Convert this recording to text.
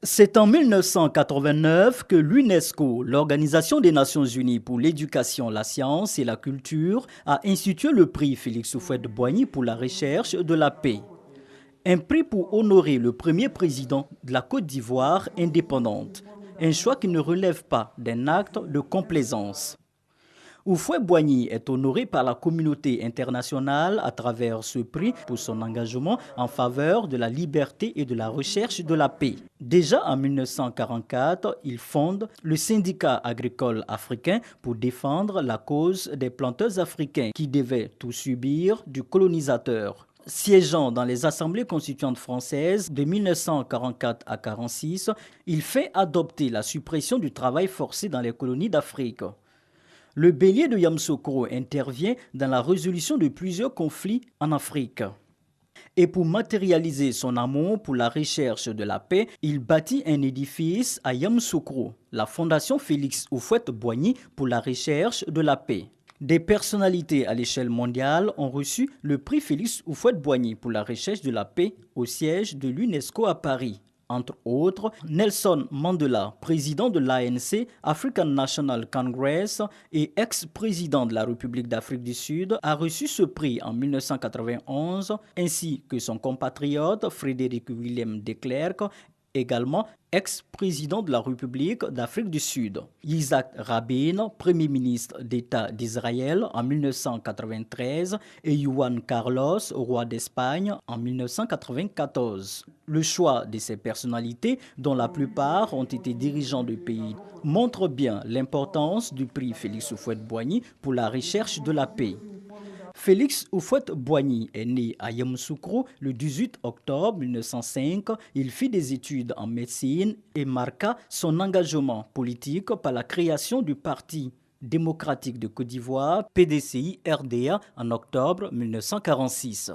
C'est en 1989 que l'UNESCO, l'Organisation des Nations Unies pour l'éducation, la science et la culture, a institué le prix Félix Houphouët-Boigny pour la recherche de la paix. Un prix pour honorer le premier président de la Côte d'Ivoire indépendante. Un choix qui ne relève pas d'un acte de complaisance. Houphouët-Boigny est honoré par la communauté internationale à travers ce prix pour son engagement en faveur de la liberté et de la recherche de la paix. Déjà en 1944, il fonde le syndicat agricole africain pour défendre la cause des planteurs africains qui devaient tout subir du colonisateur. Siégeant dans les assemblées constituantes françaises de 1944 à 1946, il fait adopter la suppression du travail forcé dans les colonies d'Afrique. Le bélier de Yamoussoukro intervient dans la résolution de plusieurs conflits en Afrique. Et pour matérialiser son amour pour la recherche de la paix, il bâtit un édifice à Yamoussoukro, la Fondation Félix Houphouët-Boigny pour la recherche de la paix. Des personnalités à l'échelle mondiale ont reçu le prix Félix Houphouët-Boigny pour la recherche de la paix au siège de l'UNESCO à Paris. Entre autres, Nelson Mandela, président de l'ANC, African National Congress et ex-président de la République d'Afrique du Sud, a reçu ce prix en 1991, ainsi que son compatriote Frédéric Willem de Klerk, également ex-président de la République d'Afrique du Sud. Yitzhak Rabin, Premier ministre d'État d'Israël en 1993 et Juan Carlos, roi d'Espagne en 1994. Le choix de ces personnalités, dont la plupart ont été dirigeants de pays, montre bien l'importance du prix Félix Houphouët-Boigny pour la recherche de la paix. Félix Houphouët-Boigny est né à Yamoussoukro le 18 octobre 1905. Il fit des études en médecine et marqua son engagement politique par la création du Parti démocratique de Côte d'Ivoire, PDCI-RDA, en octobre 1946.